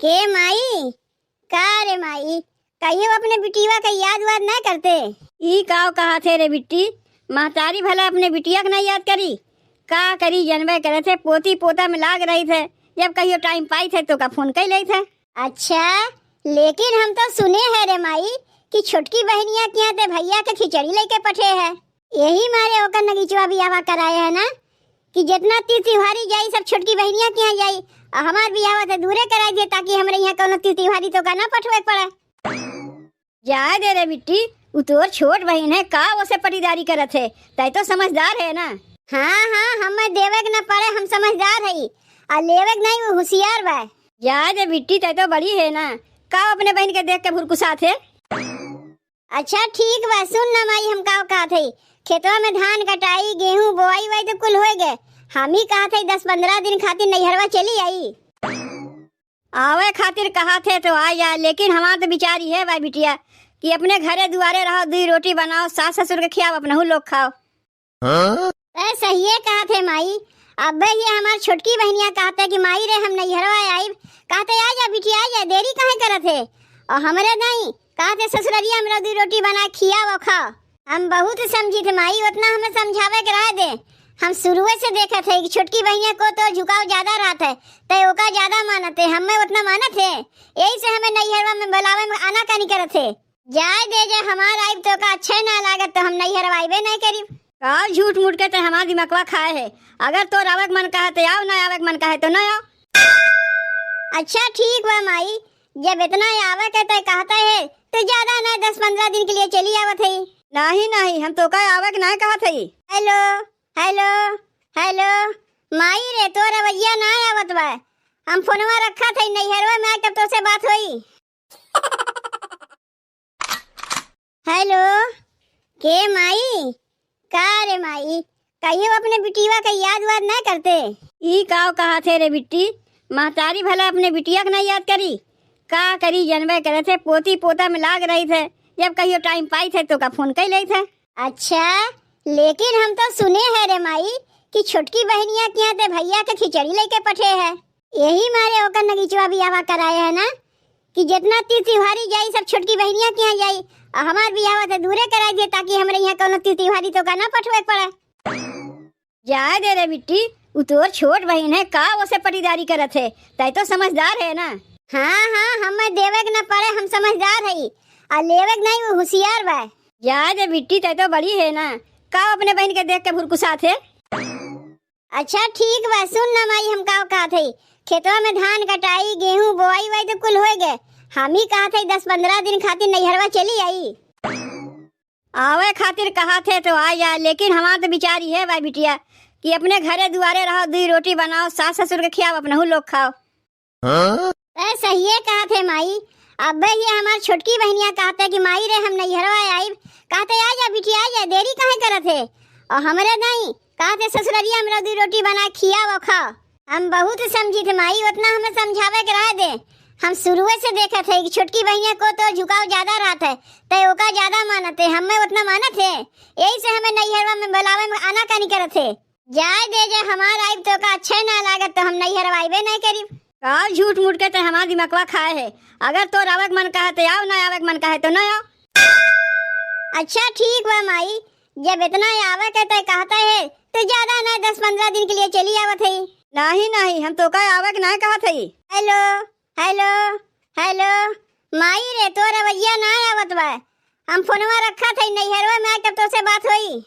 के माई का रे माई कहियो अपने बिटिया का याद वाद ना करते। ई काव कहा थे रे बिट्टी, महतारी भला अपने बिटिया का नहीं याद करी। का करी जनबे करे थे, पोती पोता में लाग रही थे, जब कहियो टाइम पाई थे तो का फोन कर ले थे। अच्छा, लेकिन हम तो सुने है रे माई कि छोटकी बहनिया के यहाँ ते भैया के खिचड़ी लेके पठे है। यही मारे ओकर नगीचवा भी आवा कराए है ना कि जितना तीज त्योहारी जाई सब छोटकी बहनिया के यहाँ जाई और हमार बियाह तो दूरे कराई दे ताकि हमरे यहाँ कोनो तीज त्योहारी तो का ना पठवे पड़े। जाए दे रे बिट्टी, उ तोर छोट बहन है, का उसे पटीदारी करत है, तय तो समझदार है ना। हाँ हमें देवे न पड़े, हम समझदार है और लेवे नहीं वो होशियार बा। जाए दे बिट्टी, तय तो बड़ी है ना, का अपने बहन के देख के भुरकुसात है। अच्छा ठीक बा, सुन ना माई, हम का कहा थे खेतवा में धान कटाई गेहूं बोआई वाई तो कुल हो गए। हम ही कहा थे 10-15 दिन खातिर नैहरवा चली आई। आवे खातिर कहा थे तो आ जा, लेकिन हमार तो बिचारी है भाई बिटिया कि अपने घरे दुआरे रहो, 2 रोटी बनाओ, सास ससुर के खियाओ, अपना हु लोग खाओ। सही है कहा थे माई। अब ये हमार छोटकी बहनिया कहते कि माई रे हम नैहरवा आई, कहते आ जा बिटिया आ जा, देरी काहे करत है। और हमरे नहीं कहते ससुररिया हमरा 2 रोटी बना खियाओ खाओ। हम बहुत समझी थे माई, उतना हमें समझावे के रह दे। हम शुरू से देखे थे कि छोटकी बहनिया को तो झुकाव ज्यादा रहता है, तो ओका ज्यादा मानते, हमें उतना मानत है। यही से हमें नैहरवा में बुलावे में आना का नहीं करत है। जाए दे जे हमार आइब तो का अच्छा ना लागत तो हम नैहरवा आइबे नहीं करी। का झूठ मूठ के तो हमार दिमागवा खाए है। अगर तो आवे के मन कहे तो आओ, ना आवे के मन कहे तो ना आओ। अच्छा ठीक बा माई, जब इतना आवे के तो कहता है तो ज्यादा ना 10-15 दिन के लिए चली आवत है। नहीं हम तो का आवे के नहीं कहा थी। हेलो हेलो हेलो माई रे, तो रवैया ना आवत बा। हम फोनवा रखा था नैहरवा में, कब तो से बात हुई। हेलो के माई का रे माई कहियो अपने बिटिया का याद वाद ना करते। ई काव कहा थे रे बिट्टी, महतारी भला अपने बिटिया का नहीं याद करी। का करी जनबे करे थे, पोती पोता में लाग रही थे, जब कहियो टाइम पाई थे तो का फोन कर ले थे। अच्छा, लेकिन हम तो सुने है रे माई कि छोटकी बहनिया के यहाँ ते भैया के खिचड़ी लेके पठे है। यही मारे ओकर नगीचवा भी आवा कराए है ना कि जितना तीज त्योहारी जाई सब छोटकी बहनिया के यहाँ जाई और हमार बियाह तो दूरे कराई दे ताकि हमरे यहाँ कोनो तीज त्योहारी तो का ना पठवे पड़े। जाए दे रे बिट्टी, उ तोर छोट बहन है, का उसे पटीदारी करत है, तय तो समझदार है ना। हाँ हमें देवे न पड़े, हम समझदार है और लेवे नहीं वो होशियार बा। जाए दे बिट्टी, तय तो बड़ी है ना, का अपने बहन के देख के भुरकुसात है। अच्छा ठीक बा, सुन ना माई, हम का कहा थे खेतवा में धान कटाई गेहूं बोआई वाई तो कुल हो गए। हम ही कहा थे 10-15 दिन खातिर नैहरवा चली आई। आवे खातिर कहा थे तो आ जा, लेकिन हमार तो बिचारी है भाई बिटिया कि अपने घरे दुआरे रहो, 2 रोटी बनाओ, सास ससुर के खियाओ, अपना हु लोग खाओ। सही है कहा थे माई। अब ये हमार छोटकी बहनिया कहते कि माई रे हम नैहरवा आई, कहते आ जा बिटिया आ जा, देरी काहे करत है। और हमरे नहीं कहते ससुररिया हमरा 2 रोटी बना खियाओ खाओ। हम बहुत समझी थे माई, उतना हमें समझावे के रह दे। हम शुरू से देखे थे कि छोटकी बहनिया को तो झुकाव ज्यादा रहता है, तो ओका ज्यादा मानते, हमें उतना मानत है। यही से हमें नैहरवा में बुलावे में आना का नहीं करत है। जाए दे जे हमार आइब तो का अच्छा ना लागत तो हम नैहरवा आइबे नहीं करी। का झूठ मूठ के तो हमार दिमागवा खाए है। अगर तो आवे के मन कहे तो आओ, ना आवे के मन कहे तो ना आओ। अच्छा ठीक बा माई, जब इतना आवे के तो कहता है तो ज्यादा ना 10-15 दिन के लिए चली आवत है। नहीं हम तो का आवे के नहीं कहा थी। हेलो हेलो हेलो माई रे, तो रवैया ना आवत बा। हम फोनवा रखा था नैहरवा में, कब तो से बात हुई।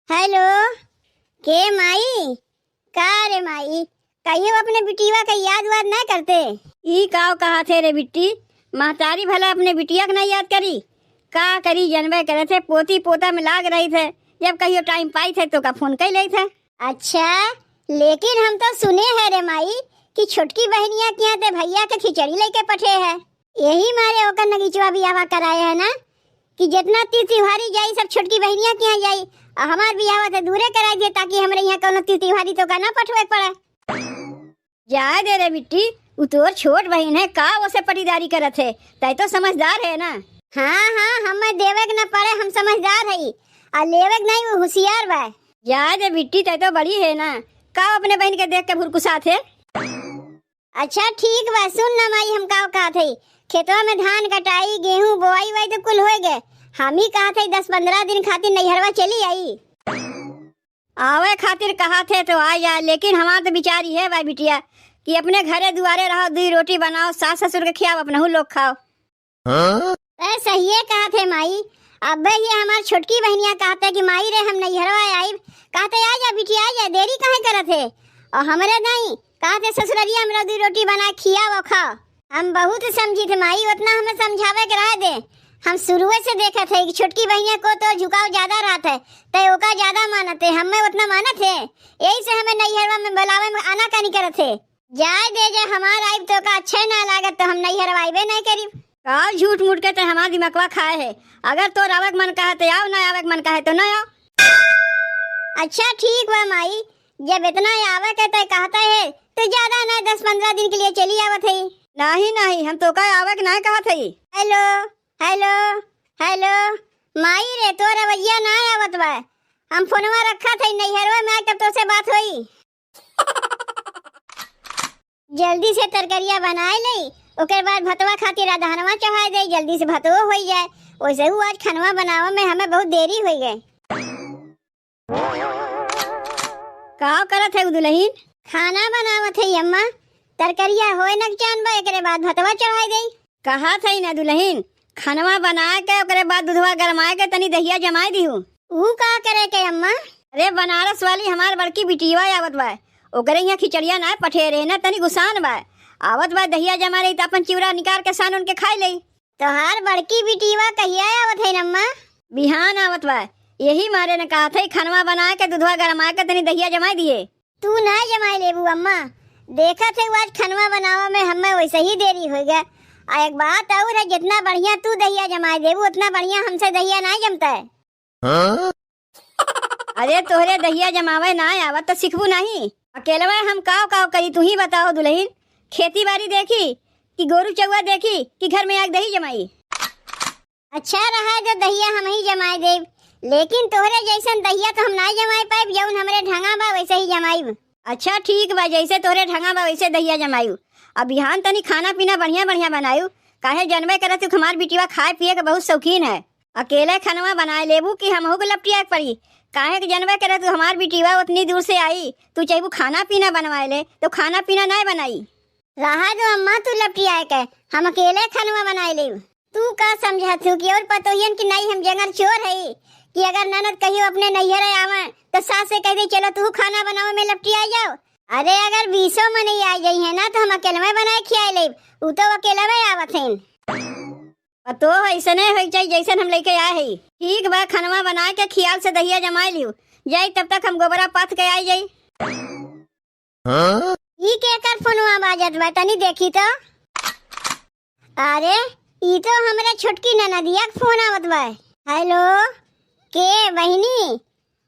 हेलो के माई का रे माई कहियो अपने बिटिया का याद वाद ना करते। ई काव कहा थे रे बिट्टी, महतारी भला अपने बिटिया का नहीं याद करी। का करी जनबे करे थे, पोती पोता में लाग रही थे, जब कहियो टाइम पाई थे तो का फोन कर ले थे। अच्छा, लेकिन हम तो सुने है रे माई कि छोटकी बहनिया के यहाँ ते भैया के खिचड़ी लेके पठे है। यही मारे ओकर नगीचवा भी आवा कराए है ना कि जितना तीज त्योहारी जाई सब छोटकी बहनिया के यहाँ जाई और हमार बियाह तो दूरे कराई दे ताकि हमरे यहाँ कोनो तीज त्योहारी तो का ना पठवे पड़े। जाए दे रे बिट्टी, उ तोर छोट बहन है, का उसे पटीदारी करत है, तय तो समझदार है ना। हाँ हमें देवे न पड़े, हम समझदार है और लेवे नहीं वो होशियार बा। याद है बिट्टी, तय तो बड़ी है ना, का अपने बहन के देख के भुरकुसात है। अच्छा ठीक बा, सुन ना माई, हम का कहा थे खेतवा में धान कटाई गेहूं बोआई वाई तो कुल हो गए। हम ही कहा थे 10-15 दिन खातिर नैहरवा चली आई। आवे खातिर कहा थे तो आ जा, लेकिन हमार तो बिचारी है भाई बिटिया कि अपने घरे दुआरे रहो, 2 रोटी बनाओ, सास ससुर के खियाओ, अपना लोग खाओ। सही है कहा थे माई। अब ये हमार छोटकी बहनिया कहते कि माई रे हम नैहरवा आई, कहते आ जा बिटिया आ जा, देरी काहे करत है। और हमरे नहीं कहते ससुररिया हमरा 2 रोटी बना खियाओ खाओ। हम बहुत समझी थे माई, उतना हमें समझावे के रह दे। हम शुरुए से देखे थे कि छोटकी बहनिया को तो झुकाव ज्यादा रहता है, तो ओका ज्यादा मानते, हमें उतना मानत है। यही से हमें नैहरवा में बुलावे में आना कानी करत है। जाए दे जे हमार आइब तो का अच्छे ना लागत तो हम नैहरवा आइबे नहीं करी। का झूठ मूठ के तो हमार दिमागवा खाए है। अगर तो आवे के मन कहे तो आओ, ना आवे के मन कहे तो ना आओ। अच्छा ठीक बा माई, जब इतना आवे के तो कहता है तो ज्यादा ना 10-15 दिन के लिए चली आवत है। नहीं नहीं, हम तो का आवे के नहीं कहा थे। हेलो हेलो हेलो माई रे, तो रवैया ना आवत बा। हम फोनवा रखा थे नैहरवा में, तब तो से बात हुई। जल्दी से तरकरिया बनाए ले, ओकर बाद भतवा खातिर आधानवा चढ़ा दे, जल्दी से भतवा हो जाए। वैसे ही आज खनवा बनावा में हमें बहुत देरी हो गई। का करत है दुल्हन? खाना बनावत है अम्मा, तरकरिया होए न जान बा, एकरे बाद भतवा चढ़ाई दे। कहा थे ना दुल्हन, खानवा बना के ओकरे बाद दूधवा गरमाए के तनी दहिया जमाए दिहू। ऊ का करे के अम्मा? अरे बनारस वाली हमार बड़की बिटिया आवत बा, ओकरे यहाँ खिचड़िया ना पठेरे ना तनी गुसान बा। आवत बा दहिया जमा रही तो अपन चिवड़ा निकाल के सान उनके खाई ले। तोहार बड़की बिटिया कहिया आवत है अम्मा? बिहान आवत बा, यही मारे ने कहा थे खानवा बना के दूधवा गरमाए के तनी दहिया जमाए दिए। तू ना जमाई लेबू अम्मा, देखा थे आज खनवा बनावा में हमें वैसे ही देरी हो गया। आ एक बात और है, जितना बढ़िया तू दहिया जमाए देबू उतना बढ़िया हमसे दहिया नहीं जमता है। अरे तोहरे दहिया जमावे ना आवत तो सिखबू नहीं। अकेलवा हम काव काव करी, तू ही बताओ दुल्हन। खेती बाड़ी देखी कि गोरू चौवा देखी कि घर में आग दही जमाई? अच्छा रहा जो दहिया हम ही जमाए देब, लेकिन तोहरे जैसन दहिया तो हम नहीं जमाए पाइब। जौन हमरे ढंगा बा वैसे ही जमाइब। अच्छा ठीक बा, जैसे तोहरे ढंगा बा वैसे दहिया जमायू। अब बिहान तनी खाना पीना बढ़िया बढ़िया बनायू, काहे जनबे करे तू हमार बिटिया खाए पिए के बहुत शौकीन है। अकेले खानवा बनाए लेबू कि हमहू को लपटिया पड़ी? काहे के जनबे करे तू हमार बिटिया उतनी दूर से आई, तू चाहबू खाना पीना बनवाए ले तो खाना पीना नहीं बनाई। रहा दो अम्मा, तू लपटिया के हम अकेले खानवा बनाए लेब। तू का समझा तू कि और पतोहियन की नहीं हम जंगल चोर है कि अगर ननद कहियो अपने नैहर आवे तो सास से कह दे चलो तू खाना बनाओ में लपटिया जाओ। अरे अगर 20 मन ही आ जाई है ना तो हम अकेले में बनाए खियाए लेब, ऊ तो अकेले में आवत है। तो ऐसने हो चाहिए जैसन हम लेके आए है। ठीक बा, खानवा बना के खियाल से दहिया जमाए लियो जाई, तब तक हम गोबरा पाथ के आई जाई। ई के कर फोनवा बाजत बा, तनी देखी तो। अरे ई तो हमरे छोटकी ननदिया के फोन आवत बा। हेलो के बहिनी?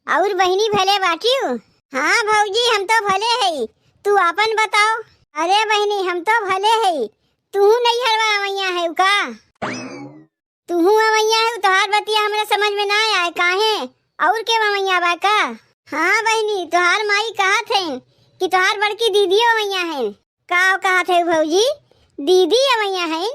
और बहिनी भले बाटियो? हाँ भौजी हम तो भले है, तू अपन बताओ। अरे बहिनी हम तो भले है, तू नैहरवा अवैया है का? तू अवैया है, तोहार बतिया हमरा समझ में ना आए काहे? और के अवैया बा का? हाँ बहिनी, तोहार माई कहा थे कि तोहार बड़की दीदी अवैया है का? कहा थे भौजी दीदी अवैया है?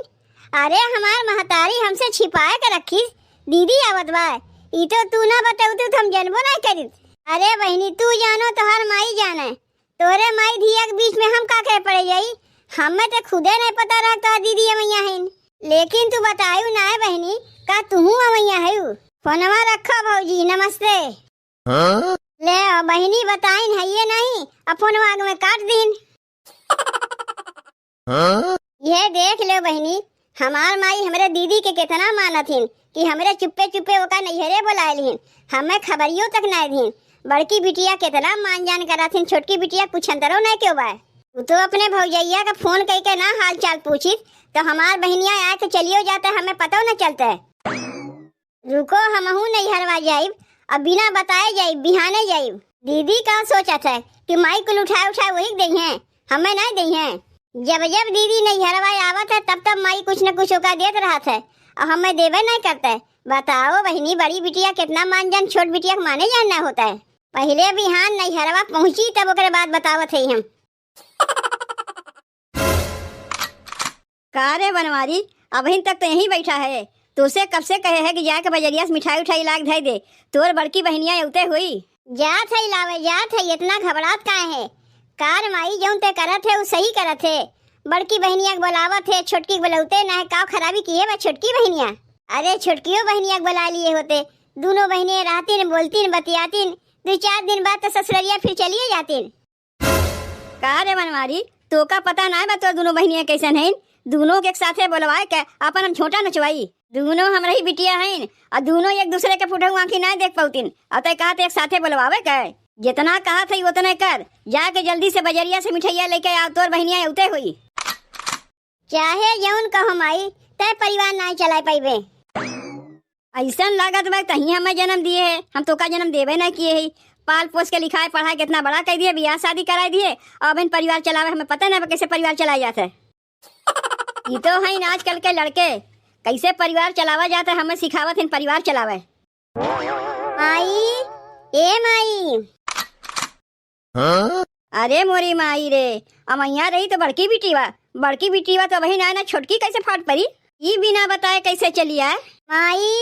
अरे हमार महतारी हमसे छिपाए के रखी दीदी आवत बा, ई तो तू ना बताऊ तो हम जानबो नहीं करी। अरे बहनी तू जानो तोहार माई जाने, तोरे माई धिया के बीच में हम का कहे पड़े जाई? हमें तो खुदे नहीं पता रहता दीदी अवैया है, लेकिन तू बतायू ना है बहनी का तू अवैया है? फोनवा रखो भौजी, नमस्ते। ले बहनी बताइन है ये नहीं, अब फोनवा में काट दीन। ये देख लो बहनी, हमार माई हमरे दीदी के कितना मानत हिन कि हमरे चुप्पे चुप्पे ओका नैहरे बुलाए लिहिन, हमें खबरियों तक नहीं दीन। बड़की बिटिया कितना मान जान करत हिन, छोटकी बिटिया कुछ अंतरो नहीं क्यों बा। तू तो अपने भौजैया का फोन करके ना हाल चाल पूछी तो हमार बहनिया आए के चलियो जाते, हमें पता न चलता है। रुको हमहू नैहरवा जाइब, अब बिना बताए जाइब, बिहाने जाइब। दीदी का सोचत है कि माई कुल उठाए उठाए वही दई है, हमें नहीं दई है। जब जब दीदी नैहरवा आवत है तब तब माई कुछ न कुछ ओका देत रहत है और हमें देवे नहीं करता है। बताओ बहनी, बड़ी बिटिया कितना मान जान, छोट बिटिया को माने जानना होता है। पहले बिहान नैहरवा पहुंची तब ओकरे बाद बतावत है हम। का रे बनवारी, अभी तक तो यहीं बैठा है। तुझसे कब से कहे है कि जाके बजरिया से मिठाई उठाई लाग धई दे। तोर बड़की बहनिया उते हुई जात है लावे जात है, इतना घबरात काहे है? कार माई जौन ते करत है वो सही करत है। बड़की बहनिया के बुलावत है, छोटकी के बुलाउते ना है। का खराबी किए बा छोटकी बहनिया? अरे छोटकियों बहनिया के बुला लिए होते। दोनों बहनें रहतीन, बोलतीन, बतियातीन। 2-4 दिन बाद तो ससुररिया फिर चलिए जातीन। का रे बनवारी, तो का पता ना बा तोर दोनों बहनिया कैसन है? दोनों के एक साथे बोलवाए के अपन हम छोटा नचवाई। दोनों हमरा ही बिटिया हैं और दोनों एक दूसरे के फुटहु आंखी ना देख पाउतीन। अतः कहत एक साथे बोलवावे के। जितना कहा था उतना कर। जाके जल्दी से बजरिया से मिठाइया लेके आओ, तोर बहनिया उते हुई। चाहे जौन कहो माई, तय परिवार ना चला पाइबे। ऐसा लागत बा तही हमें जन्म दिए है, हम तो का जन्म देवे ना किए है। पाल पोस के लिखाए पढ़ाए कितना बड़ा कर दिए, बियाह शादी करा दिए और अब परिवार चलावे। हमें पता ना कैसे परिवार चलाया जाता है। ये तो है आजकल के लड़के कैसे परिवार चलावा जाता है, हमें सिखावत है परिवार चलावे। माई, ए माई। अरे मोरी माई रे, अमैया रही तो बड़की बिटिवा तो वही ना छोटकी कैसे फाट पड़ी? ये बिना बताए कैसे चली आए? माई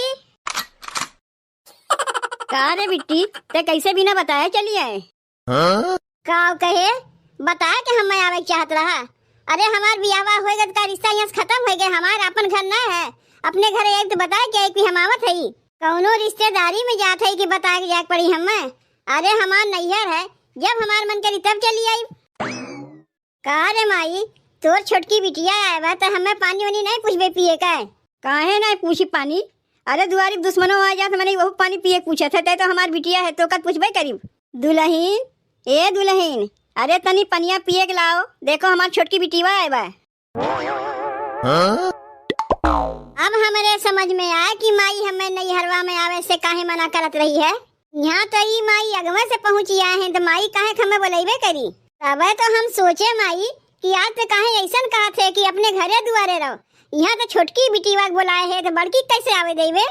का रे बिट्टी, ते कैसे बिना बताए चली आए? का कहे बता के हम आवे चाहत रहा। अरे हमार बियावा हो गए का रिश्ता यहाँ से खत्म हो गए। हमार अपन घर ना है, अपने घर एक तो बताए क्या कि हम आवत है। कौनो रिश्तेदारी में जात है कि बता के जाके पड़ी हमें। अरे हमार नैहर है, जब हमार मन करी तब चली आई। का रे माई, तोर छोटकी बिटिया आए बा तो हमें पानी वानी नहीं पूछबे पिए का? काहे नहीं पूछी पानी? अरे दुआरी दुश्मनों आ जात मैंने वो पानी पिए पूछे थे। तो हमार बिटिया है तो कद पूछबे करीब। दुल्हन, ए दुल्हन, अरे तनी पनिया पिए के लाओ। देखो हमार छोटकी बिटिया आए बा। अब हमारे समझ में आया कि माई हमें नैहरवा में आवे से काहे मना करत रही है। यहाँ तो ई माई अगवा से पहुँची आए हैं तो माई काहे हमें बुलाइबे करी। तब तो हम सोचे माई कि आज तो काहे ऐसा कहा थे कि अपने घरे दुआरे रहो। यहाँ तो छोटकी बिटिया बुलाए है तो बड़की कैसे आवे देवे?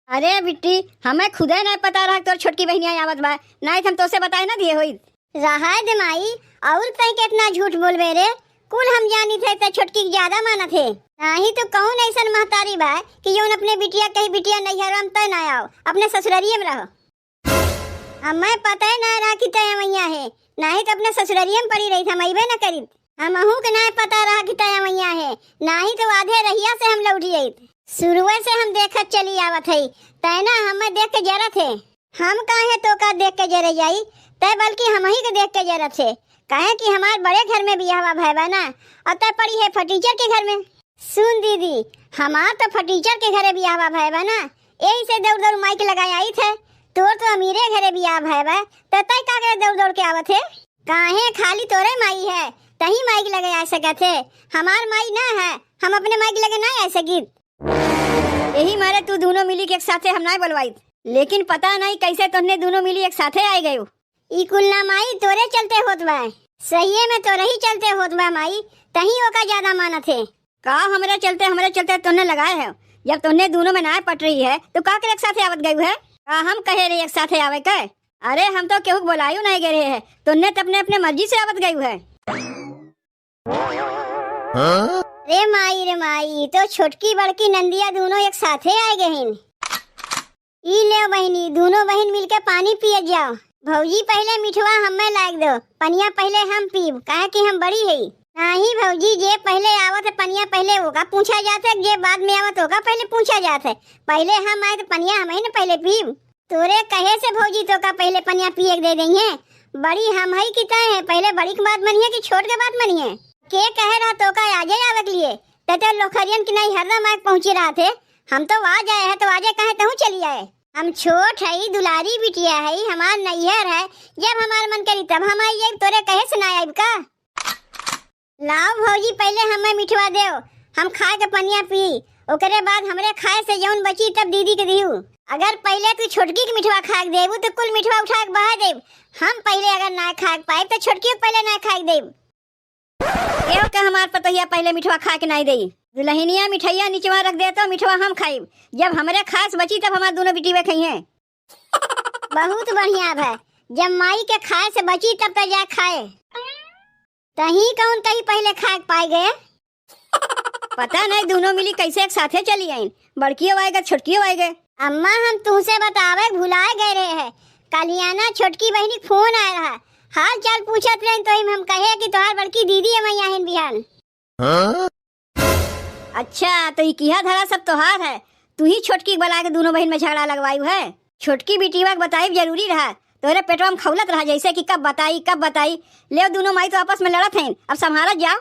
अरे बिट्टी, हमें खुदे नहीं पता रहा तोर छोटकी बहनिया आवत बा। नहीं हम तो से बताए ना दिए हुई। रहा दे माई, और तय कितना झूठ बोलबे रे। कुल हम जानी थे तो छोटकी ज्यादा माना थे। नहीं तो कौन ऐसा महतारी बा कि जो अपने बिटिया कही बिटिया नैहर में तय ना आओ, अपने ससुरारिये में रहो। हमें पता है ना रहा कि तय मैया है, नहीं तो अपने ससुरारिये में पड़ी रही था, मैबे न करी। हम अहू के ना पता रहा कि तय मैया है, नहीं तो आधे रहिया से हम लौट जाई। शुरुए से हम देखत चली आवत है, तय ना हमें देख के जरा थे। हम काहे तो का देख के जरे जाई, तय बल्कि हम ही के देख के जरा थे। काहे कि हमार बड़े घर में बियाह भाई बा ना, और तय पड़ी है फटीचर के घर में। सुन दीदी, हमार तो फटीचर के घरे बियाह भाई बा ना, यही से दौड़ दौड़ माइक लगाई आई थे। तोर तो अमीरे घरे बियाह भाई बा, तो तय का करे दौड़ दौड़ के आवत है? काहे खाली तोरे माई है तही माइक लगे आ सके थे। हमार माई ना है, हम अपने माइक लगे ना आ सकी। यही मारे तू दोनों मिली के एक साथे हम नहीं बोलवाई, लेकिन पता नहीं कैसे तुमने दोनों मिली एक साथे आए गए। ई कुलना माई तोरे चलते होत बा, सही में तोरे ही चलते होत बा माई, तही ओका ज्यादा माना थे। का हमारे चलते तुमने लगाए है? जब तुमने दोनों में ना पट रही है तो का एक साथे आवत गई है? का हम कहे रहे एक साथे आवे के? अरे हम तो केहू बोलायू नहीं गए रहे है, तुमने तो अपने अपने मर्जी से आवत गई है। रे माई तो छोटकी बड़की नंदिया दोनों एक साथे आए गए। ई ले बहनी, दोनों बहन मिलके पानी पिए जाओ। भौजी पहले मिठवा हमें लाग दो, पनिया पहले हम पीब, काहे कि हम बड़ी है। नहीं भौजी, जे पहले आवत है पनिया पहले होगा पूछा जाता है, जे बाद में आवत होगा पहले पूछा जाता है। पहले हम आए तो पनिया हम ही न पहले पीब। तोरे कहे से भौजी तो का पहले पनिया पिए दे देंगे। बड़ी हम ही किता है, पहले बड़ी की बात मनिए कि छोट के बात मनिए? के कहे रहा तो का आजे आवे के लिए तो लोखरियन की नहीं हरदम आग पहुंची रहा थे। हम तो आज आए हैं तो आजे कहे तहु चली आए। हम छोट है, दुलारी बिटिया है, हमार नैहर है, जब हमार मन करी तब हम आई जाए। तोरे कहे से ना आइब का? लाओ भौजी पहले हमें मिठवा दे, हम खाए के पनिया पी, ओकरे बाद हमरे खाए से जौन बची तब दीदी के दिहू। अगर पहले तू छोटकी के मिठवा खा के देबू तो कुल मिठवा उठा के बहा देब। हम पहले अगर ना खा के पाए तो छोटकी पहले ना खा के देब। एव के हमार पतोहिया पहले मिठवा खा के नहीं देई। दुल्हनिया मिठाइया नीचवा रख दे तो मिठवा हम खाइब, जब हमरे खास बची तब हमार दोनों बिटिया खाइए। बहुत बढ़िया है, जब माई के खाए से बची तब तो जा खाए। तही कौन कहीं पहले खा के पाए गए। पता नहीं दोनों मिली कैसे एक साथे चली आईन, बड़कियों आएगा छोटकियों आएगा। अम्मा हम तुमसे बतावे भुलाए गए रहे हैं। कलियाना छोटकी बहनी फोन आ रहा, हाल चाल पूछत रहे तो हम कहे कि तोहार बड़की दीदी है मैया हिन बिहान। अच्छा तो ये किया धरा सब तोहार है, तू ही छोटकी बुला के दोनों बहन में झगड़ा लगवायु है। छोटकी बेटीवा बताई जरूरी रहा, तोरे पेटवा में खौलत रहा जैसे कि कब बताई। ले दोनों माई तो आपस में लड़त हैं, अब संभालत जाओ।